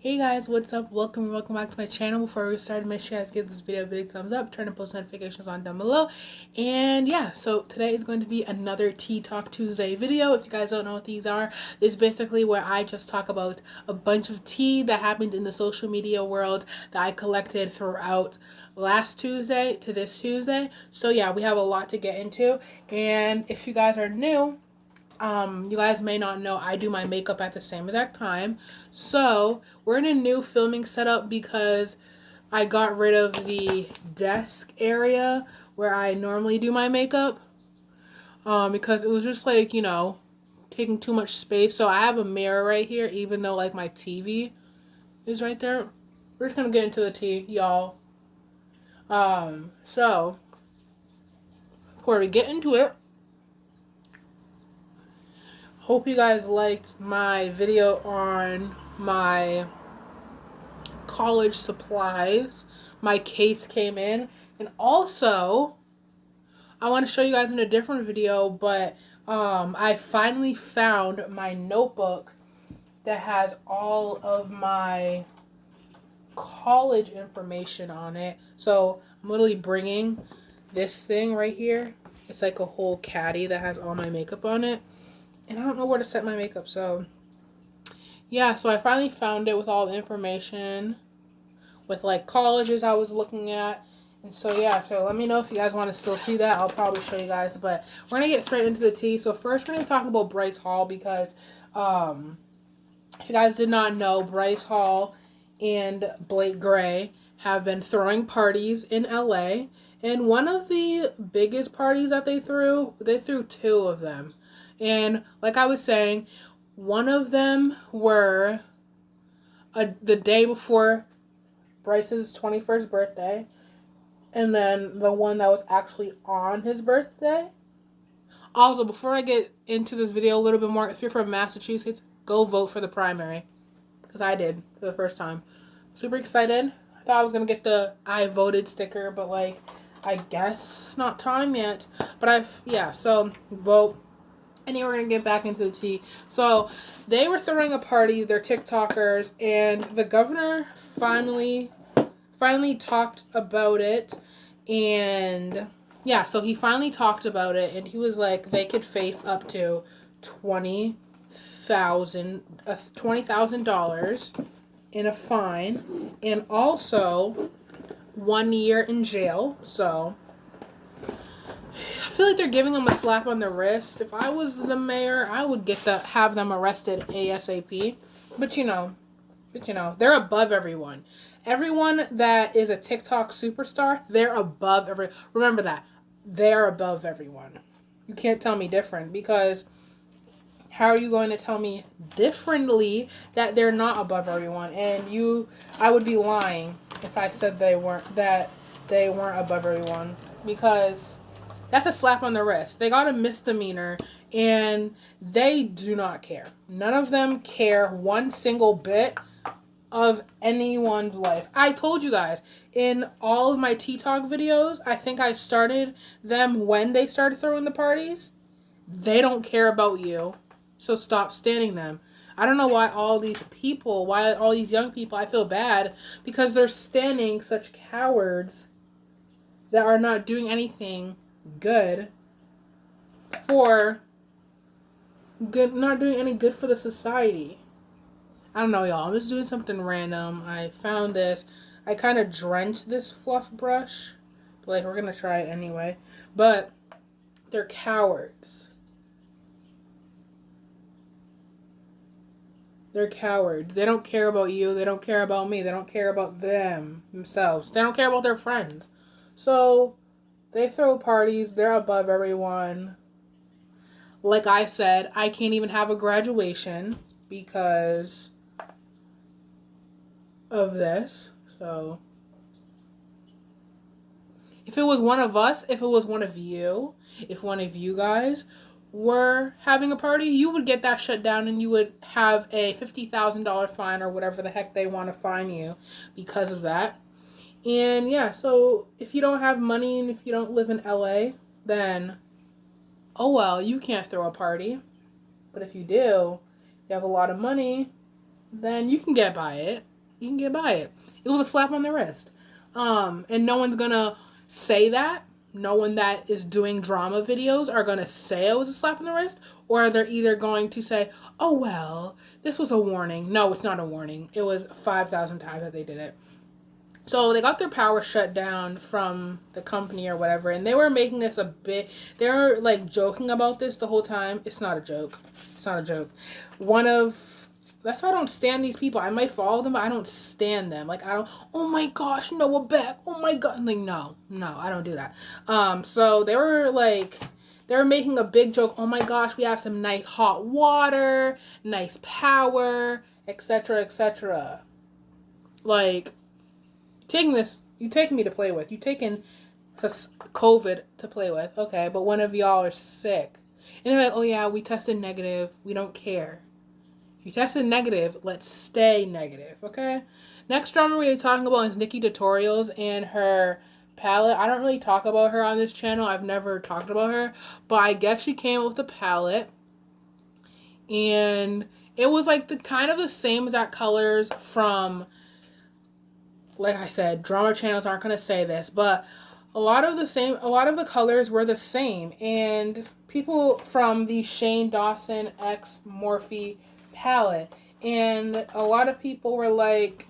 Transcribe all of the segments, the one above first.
Hey guys, what's up? Welcome back to my channel. Before we start, make sure you guys give this video a big thumbs up, turn the post notifications on down below. And yeah, so today is going to be another Tea Talk Tuesday video. If you guys don't know what these are, it's basically where I just talk about a bunch of tea that happened in the social media world that I collected throughout last Tuesday to this Tuesday. So yeah, we have a lot to get into. And if you guys are new, you guys may not know I do my makeup at the same exact time. So we're in a new filming setup because I got rid of the desk area where I normally do my makeup. Because it was just like, taking too much space. So I have a mirror right here, even though like my TV is right there. We're just gonna get into the tea, y'all. So before we get into it, hope you guys liked my video on my college supplies. My case came in. And also, I want to show you guys in a different video, but I finally found my notebook that has all of my college information on it. So I'm literally bringing this thing right here. It's like a whole caddy that has all my makeup on it. And I don't know where to set my makeup, so yeah, so I finally found it with all the information with like colleges I was looking at. And so yeah, so let me know if you guys want to still see that. I'll probably show you guys, but we're going to get straight into the tea. So first we're going to talk about Bryce Hall because if you guys did not know, Bryce Hall and Blake Gray have been throwing parties in LA. And one of the biggest parties that they threw two of them. And like I was saying, one of them were the day before Bryce's 21st birthday. And then the one that was actually on his birthday. Also, before I get into this video a little bit more, if you're from Massachusetts, go vote for the primary. Because I did for the first time. Super excited. I thought I was going to get the I voted sticker, but like, I guess it's not time yet. But so vote. And then we're going to get back into the tea. So they were throwing a party, they're TikTokers, and the governor finally talked about it. And yeah, so he finally talked about it, and he was like, they could face up to $20,000 in a fine, and also 1 year in jail. So I feel like they're giving them a slap on the wrist. If I was the mayor, I would have them arrested ASAP. But they're above everyone. Everyone that is a TikTok superstar, they're above remember that. They're above everyone. You can't tell me different, because how are you going to tell me differently that they're not above everyone? And I would be lying if I said they weren't above everyone, because that's a slap on the wrist. They got a misdemeanor, and they do not care. None of them care one single bit of anyone's life. I told you guys, in all of my Tea Talk videos, I think I started them when they started throwing the parties. They don't care about you, so stop standing them. I don't know why all these young people, I feel bad, because they're standing such cowards that are not doing anything not doing any good for the society. I don't know, y'all. I'm just doing something random. I found this. I kind of drenched this fluff brush. But, like, we're going to try it anyway. But they're cowards. They're cowards. They don't care about you. They don't care about me. They don't care about themselves. They don't care about their friends. So they throw parties. They're above everyone. Like I said, I can't even have a graduation because of this. So if it was one of us, if it was one of you, if one of you guys were having a party, you would get that shut down, and you would have a $50,000 fine or whatever the heck they want to fine you because of that. And yeah, so if you don't have money and if you don't live in LA, then oh well, you can't throw a party. But if you do, you have a lot of money, then you can get by it. You can get by it. It was a slap on the wrist. And no one's gonna say that. No one that is doing drama videos are gonna say it was a slap on the wrist, or they're either going to say, "Oh well, this was a warning." No, it's not a warning. It was 5,000 times that they did it. So they got their power shut down from the company or whatever, and they were making this a bit. They were like joking about this the whole time. It's not a joke. It's not a joke. That's why I don't stand these people. I might follow them, but I don't stand them. Like, I don't, oh my gosh, Noah Beck. Oh my God. Like, no, I don't do that. So they were making a big joke. Oh my gosh, we have some nice hot water, nice power, etc., etc. Like, you taking me to play with. You taking COVID to play with. Okay, but one of y'all are sick. And they're like, oh yeah, we tested negative. We don't care. You tested negative, let's stay negative, okay? Next drama we're talking about is Nikki Tutorials and her palette. I don't really talk about her on this channel. I've never talked about her. But I guess she came with a palette. And it was like the kind of the same exact colors from, like I said, drama channels aren't going to say this. But a lot of the colors were the same. And people from the Shane Dawson X Morphe palette, and a lot of people were like,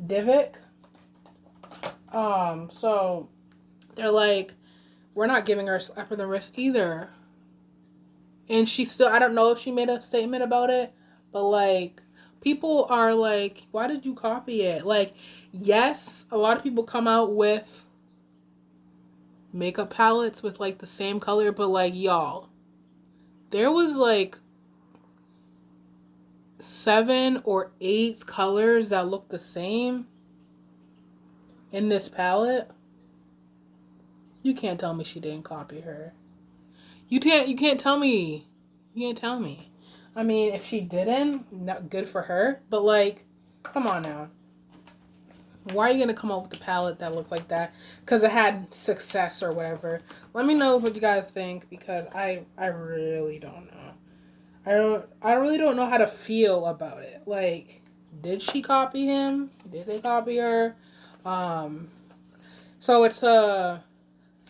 Divic. So they're like, we're not giving her a slap on the wrist either. And she still, I don't know if she made a statement about it, but like, people are like, why did you copy it? Like, yes, a lot of people come out with makeup palettes with like the same color, but like, y'all, there was like 7 or 8 colors that look the same in this palette. You can't tell me she didn't copy her. You can't tell me. You can't tell me. I mean, if she didn't, not good for her, but like, come on now. Why are you gonna come up with a palette that looked like that? Because it had success or whatever. Let me know what you guys think, because I really don't know. I really don't know how to feel about it. Like, did she copy him? Did they copy her? So it's a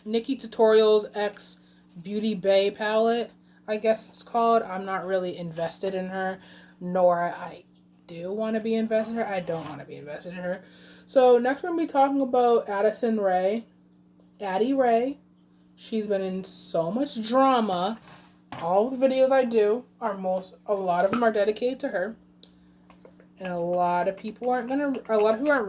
Nikki Tutorials X Beauty Bay palette, I guess it's called. I'm not really invested in her, nor I do want to be invested in her. I don't want to be invested in her. So next we're going to be talking about Addison Rae. Addie Rae. She's been in so much drama. All the videos I do a lot of them are dedicated to her. And a lot of people aren't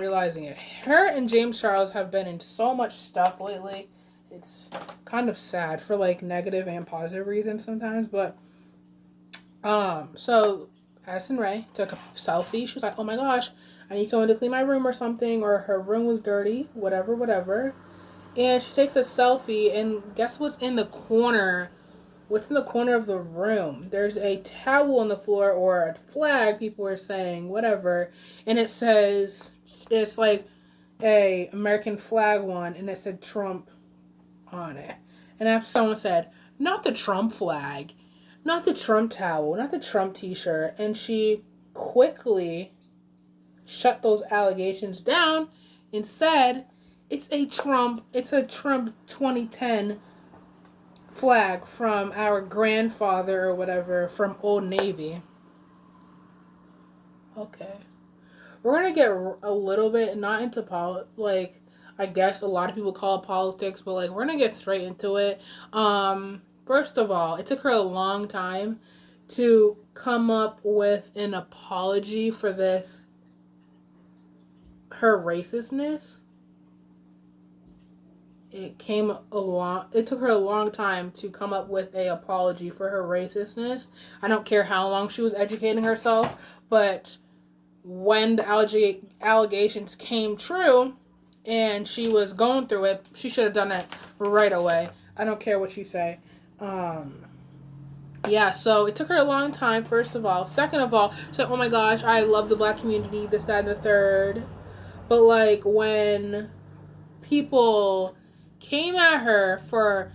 realizing it. Her and James Charles have been in so much stuff lately. It's kind of sad for like negative and positive reasons sometimes, but so Addison Rae took a selfie. She was like, oh my gosh, I need someone to clean my room or something, or her room was dirty, whatever. And she takes a selfie, and guess what's in the corner? What's in the corner of the room? There's a towel on the floor, or a flag, people are saying, whatever. And it says, it's like a American flag one, and it said Trump on it. And after someone said, not the Trump flag, not the Trump towel, not the Trump t-shirt. And she quickly shut those allegations down and said, it's a Trump 2010 flag from our grandfather or whatever from Old Navy. Okay. We're going to get a little bit, not into like, I guess a lot of people call it politics, but like, we're going to get straight into it. First of all, it took her a long time to come up with an apology for this, her racistness. It took her a long time to come up with an apology for her racistness. I don't care how long she was educating herself, but when the allegations came true and she was going through it, she should have done it right away. I don't care what you say. Yeah, so it took her a long time, first of all. Second of all, she's like, oh my gosh, I love the black community, this, that, and the third. But like, when people came at her for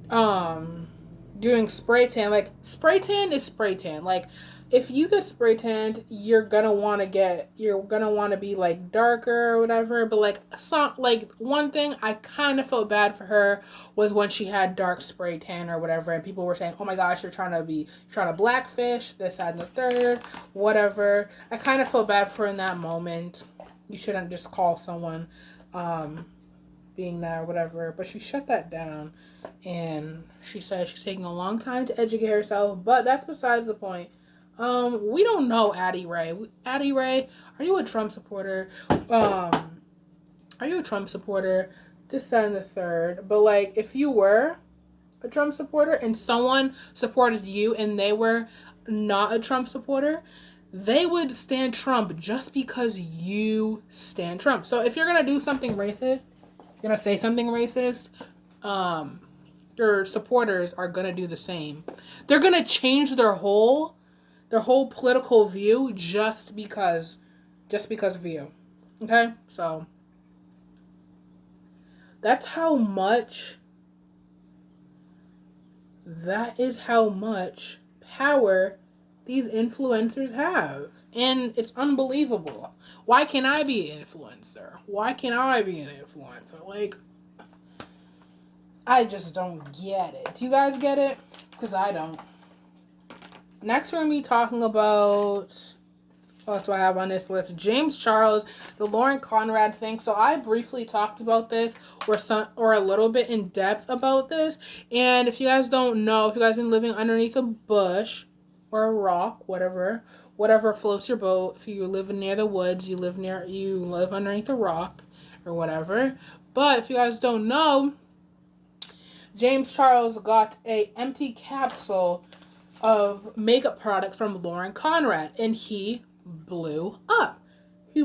doing spray tan, like, spray tan is spray tan. Like, if you get spray tanned, you're gonna want to be like darker or whatever. But like one thing I kind of felt bad for her was when she had dark spray tan or whatever, and people were saying, "Oh my gosh, you're trying to blackfish this, that, and the third, whatever." I kind of felt bad for her in that moment. You shouldn't just call someone being that or whatever. But she shut that down, and she said she's taking a long time to educate herself. But that's besides the point. We don't know Addie Ray. Addie Ray, are you a Trump supporter? Are you a Trump supporter? This, that, and the third. But like, if you were a Trump supporter and someone supported you and they were not a Trump supporter, they would stand Trump just because you stand Trump. So if you're gonna do something racist, you're gonna say something racist, your supporters are gonna do the same. They're gonna change their whole political view just because of you. Okay? So that is how much power these influencers have. And it's unbelievable. Why can't I be an influencer? Why can't I be an influencer? Like, I just don't get it. Do you guys get it? Because I don't. Next, we're going to be talking about, what else do I have on this list? James Charles, the Lauren Conrad thing. So I briefly talked about this or a little bit in depth about this. And if you guys don't know, if you guys have been living underneath a bush or a rock, whatever floats your boat. If you live near the woods, you live underneath a rock or whatever. But if you guys don't know, James Charles got a empty capsule of makeup products from Lauren Conrad, and he blew up. He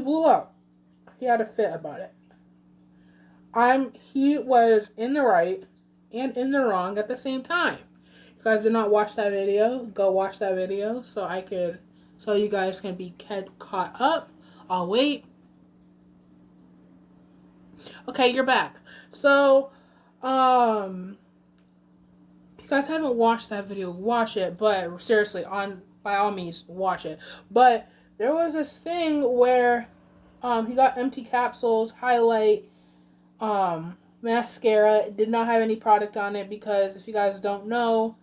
had a fit about it. He was in the right and in the wrong at the same time. If you guys did not watch that video, go watch that video so you guys can be caught up. I'll wait. Okay, you're back. So, if you guys haven't watched that video, watch it. But seriously, by all means, watch it. But there was this thing where he got empty capsules, highlight, mascara. It did not have any product on it because if you guys don't know,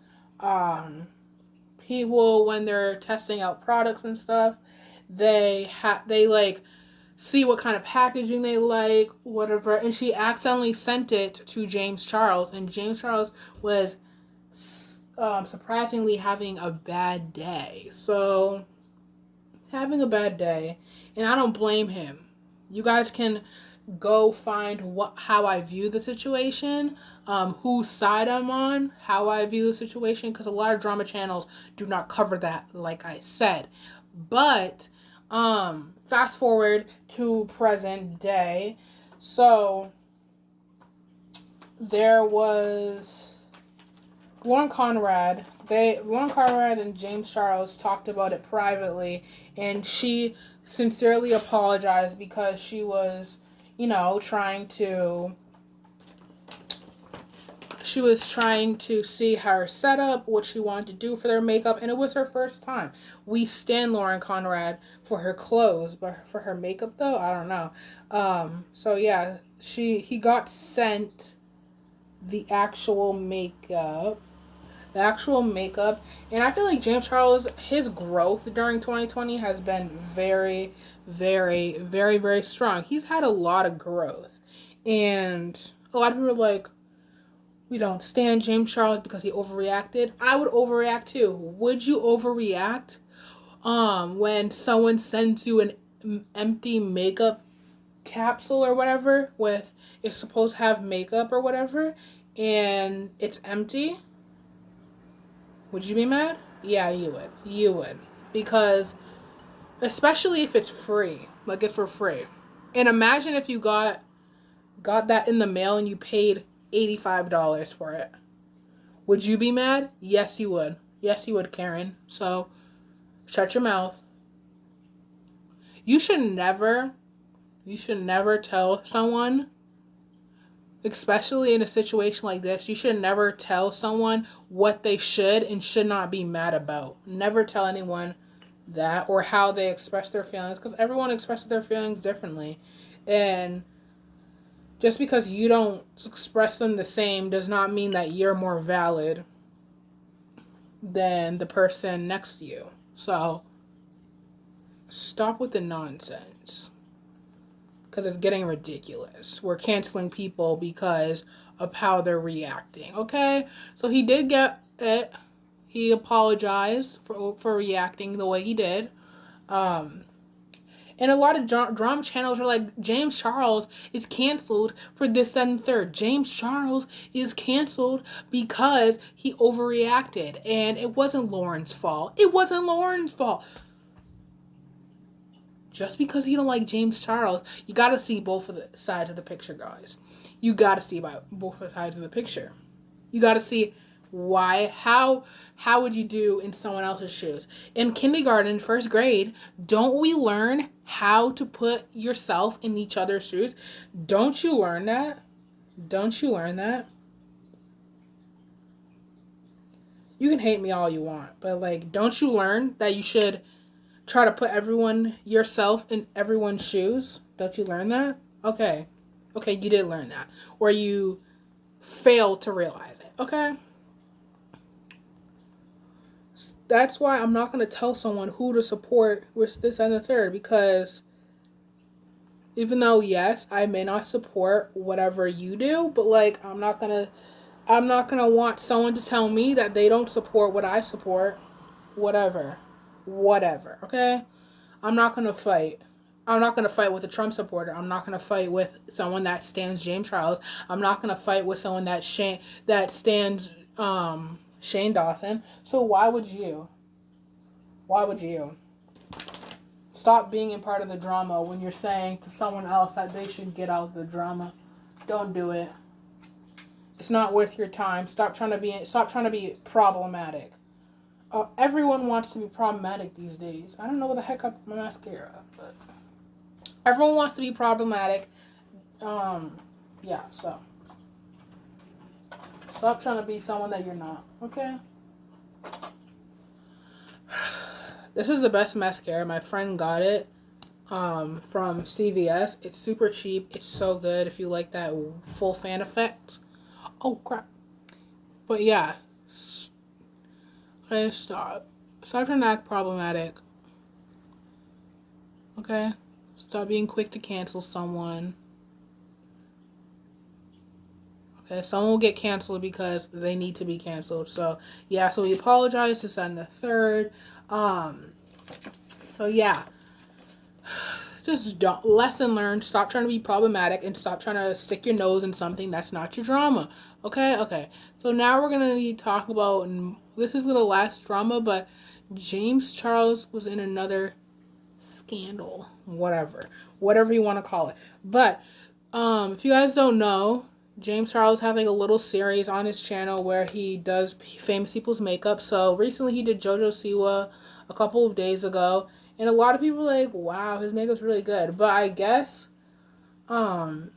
people, when they're testing out products and stuff, they like see what kind of packaging they like, whatever. And she accidentally sent it to James Charles, and James Charles was surprisingly having a bad day. So, having a bad day, and I don't blame him. You guys can go find how I view the situation, whose side I'm on, how I view the situation, because a lot of drama channels do not cover that, like I said. But fast forward to present day. So there was Lauren Conrad and James Charles talked about it privately, and she sincerely apologized because she was, trying to see her setup, what she wanted to do for their makeup, and it was her first time. We stand Lauren Conrad for her clothes, but for her makeup though, I don't know. So yeah, he got sent the actual makeup, and I feel like James Charles, his growth during 2020 has been very, very, very, very strong. He's had a lot of growth, and a lot of people are like, we don't stand James Charles because he overreacted. I would overreact too. Would you overreact when someone sends you an empty makeup capsule or whatever it's supposed to have makeup or whatever, and it's empty? Would you be mad? Yeah, you would. Because, especially if it's free. Like, it's for free. And imagine if you got that in the mail and you paid $85 for it. Would you be mad? Yes, you would. Yes, you would, Karen. So, shut your mouth. You should never tell someone, especially in a situation like this, you should never tell someone what they should and should not be mad about. Never tell anyone that, or how they express their feelings, because everyone expresses their feelings differently. And just because you don't express them the same does not mean that you're more valid than the person next to you. So stop with the nonsense, because it's getting ridiculous. We're canceling people because of how they're reacting. Okay, so he did get it. He apologized for reacting the way he did. And a lot of drama channels are like, James Charles is canceled for this, that, and the third. James Charles is canceled because he overreacted. And it wasn't Lauren's fault. It wasn't Lauren's fault. Just because you don't like James Charles, you got to see both of the sides of the picture, guys. You got to see both sides of the picture. You got to see why, how would you do in someone else's shoes? In kindergarten, first grade, don't we learn how to put yourself in each other's shoes? Don't you learn that? Don't you learn that? You can hate me all you want, but like, don't you learn that you should try to put yourself in everyone's shoes? Don't you learn that? Okay, you did learn that, or you failed to realize it. Okay. That's why I'm not going to tell someone who to support with this and the third, because even though, yes, I may not support whatever you do, but like, I'm not going to want someone to tell me that they don't support what I support. Whatever. Okay? I'm not going to fight. I'm not going to fight with a Trump supporter. I'm not going to fight with someone that stands James Charles. I'm not going to fight with someone that stands Shane Dawson. So why would you? Stop being a part of the drama when you're saying to someone else that they should get out of the drama. Don't do it. It's not worth your time. Stop trying to be problematic. Everyone wants to be problematic these days. I don't know what the heck up my mascara, but everyone wants to be problematic. Yeah, so stop trying to be someone that you're not, okay? This is the best mascara. My friend got it from CVS. It's super cheap. It's so good if you like that full fan effect. Oh, crap. But yeah. Okay, stop. Stop trying to act problematic. Okay? Stop being quick to cancel someone. Okay, someone will get canceled because they need to be canceled. So, yeah, so we apologize to send the third. So, yeah. Just don't. Lesson learned. Stop trying to be problematic and stop trying to stick your nose in something that's not your drama. Okay. So, now we're going to be talking about, this is the last drama, but James Charles was in another scandal. Whatever you want to call it. But, if you guys don't know, James Charles has like a little series on his channel where he does famous people's makeup. So recently he did JoJo Siwa a couple of days ago, and a lot of people were like, wow, his makeup's really good. But I guess when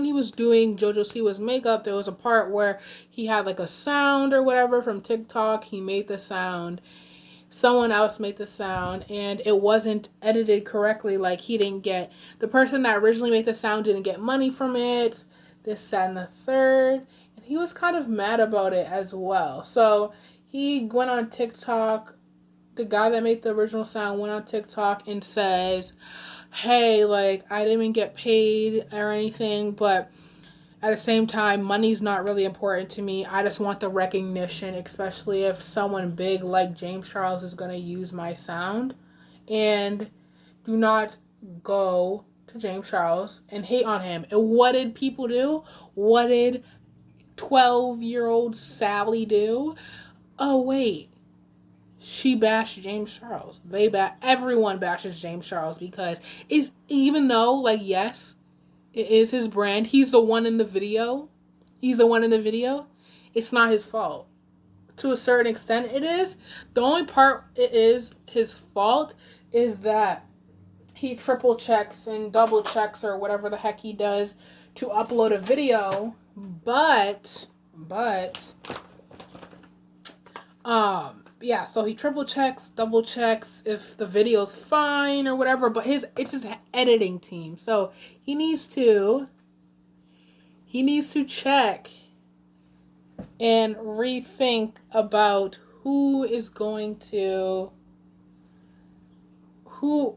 he was doing JoJo Siwa's makeup, there was a part where he had like a sound or whatever from TikTok. He made the sound. Someone else made the sound, and it wasn't edited correctly. Like, the person that originally made the sound didn't get money from it, this, that, and the third, and he was kind of mad about it as well. So he went on TikTok, the guy that made the original sound went on TikTok and says, hey, like, I didn't even get paid or anything, but at the same time, money's not really important to me. I just want the recognition, especially if someone big like James Charles is going to use my sound. And do not go to James Charles and hate on him. And what did people do? What did 12-year-old Sally do? Oh, wait. She bashed James Charles. Everyone bashes James Charles because even though, like, yes, it is his brand. He's the one in the video. It's not his fault. To a certain extent, it is. The only part it is his fault is that he triple checks and double checks or whatever the heck he does to upload a video. But Yeah, so he triple checks, double checks if the video's fine or whatever, but it's his editing team. So he needs to check and rethink about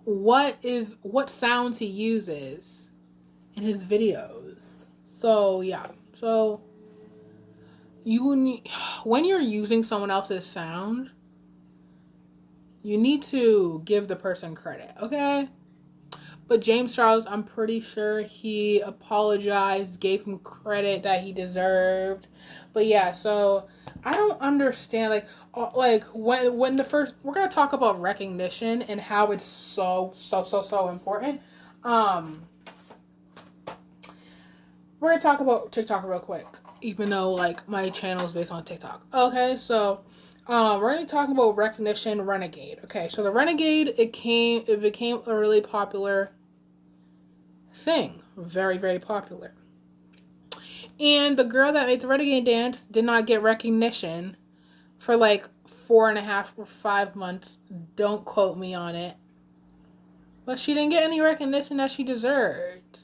what sounds he uses in his videos. So yeah. So when you're using someone else's sound, you need to give the person credit, okay? But James Charles, I'm pretty sure he apologized, gave him credit that he deserved. But yeah, so I don't understand like when the first we're gonna talk about recognition and how it's so important. We're gonna talk about TikTok real quick, even though like my channel is based on TikTok. Okay, so we're gonna talk about recognition Renegade. Okay, so the Renegade it became a really popular thing, very popular. And the girl that made the Renegade dance did not get recognition for like 4.5 or 5 months. Don't quote me on it, but she didn't get any recognition that she deserved.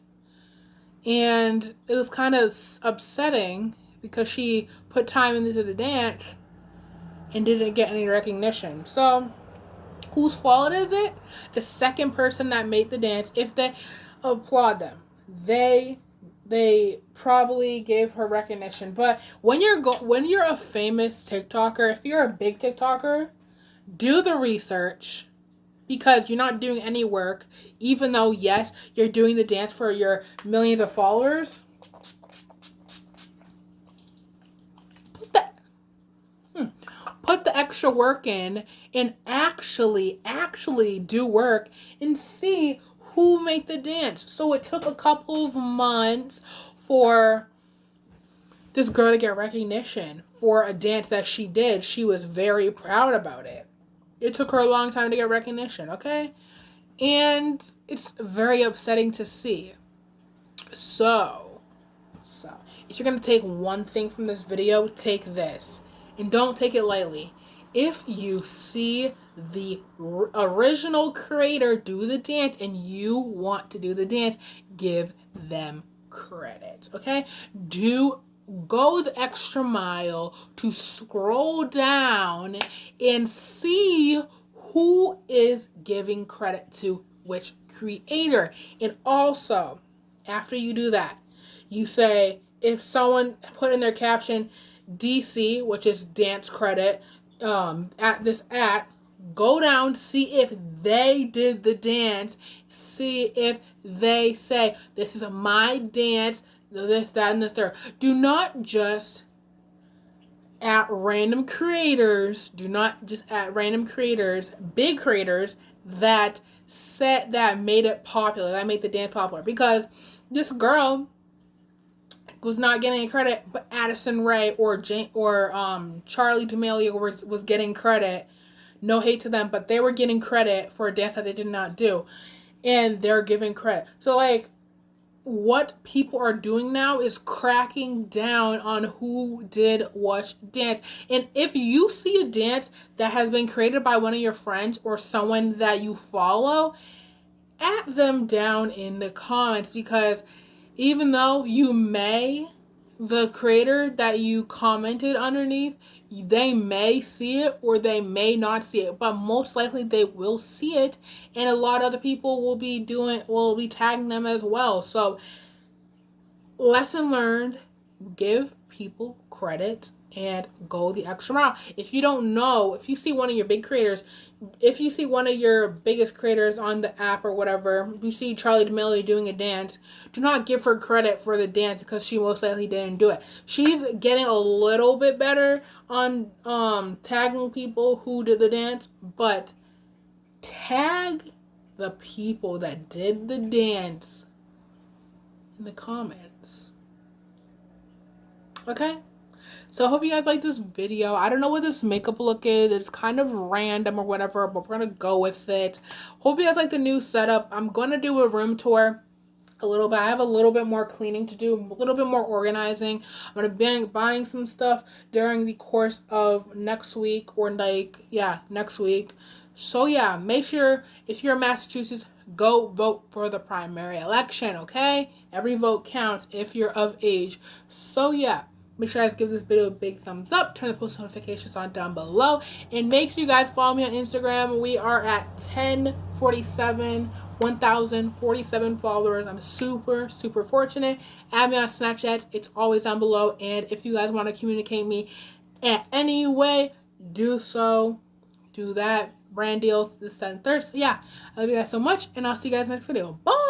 And it was kind of upsetting because she put time into the dance and didn't get any recognition. So, whose fault is it? The second person that made the dance. If they applaud them, they probably gave her recognition. But when you're a famous TikToker, if you're a big TikToker, do the research. Because you're not doing any work, even though, yes, you're doing the dance for your millions of followers. Put the extra work in and actually do work and see who made the dance. So it took a couple of months for this girl to get recognition for a dance that she did. She was very proud about it. It took her a long time to get recognition, okay? And it's very upsetting to see. So, if you're going to take one thing from this video, take this. And don't take it lightly. If you see the original creator do the dance and you want to do the dance, give them credit, okay? Go the extra mile to scroll down and see who is giving credit to which creator. And also, after you do that, you say, if someone put in their caption DC, which is dance credit, go down, see if they did the dance, see if they say, this is my dance, this, that, and the third. Do not just at random creators, big creators that made it popular, that made the dance popular. Because this girl was not getting any credit, but Addison Rae or Charlie D'Amelio was getting credit. No hate to them, but they were getting credit for a dance that they did not do. And they're giving credit. So like, what people are doing now is cracking down on who did what dance. And if you see a dance that has been created by one of your friends or someone that you follow, at them down in the comments, because even though the creator that you commented underneath, they may see it or they may not see it, but most likely they will see it, and a lot of other people will be tagging them as well. So, lesson learned, give people credit and go the extra mile. If you don't know, if you see one of your big creators, if you see one of your biggest creators on the app or whatever, if you see Charlie D'Amelio doing a dance, do not give her credit for the dance because she most likely didn't do it. She's getting a little bit better on tagging people who did the dance, but tag the people that did the dance in the comments. Okay? So I hope you guys like this video. I don't know what this makeup look is. It's kind of random or whatever, but we're going to go with it. Hope you guys like the new setup. I'm going to do a room tour a little bit. I have a little bit more cleaning to do, a little bit more organizing. I'm gonna be buying some stuff during the course of next week, or like, yeah, next week. So yeah, make sure if you're in Massachusetts, go vote for the primary election, okay? Every vote counts if you're of age. So yeah, make sure you guys give this video a big thumbs up, turn the post notifications on down below, and make sure you guys follow me on Instagram. We are at 1,047 followers. I'm super, super fortunate. Add me on Snapchat. It's always down below. And if you guys want to communicate me in any way, do so. Do that. Brand deals this and third. So yeah, I love you guys so much, and I'll see you guys next video. Bye!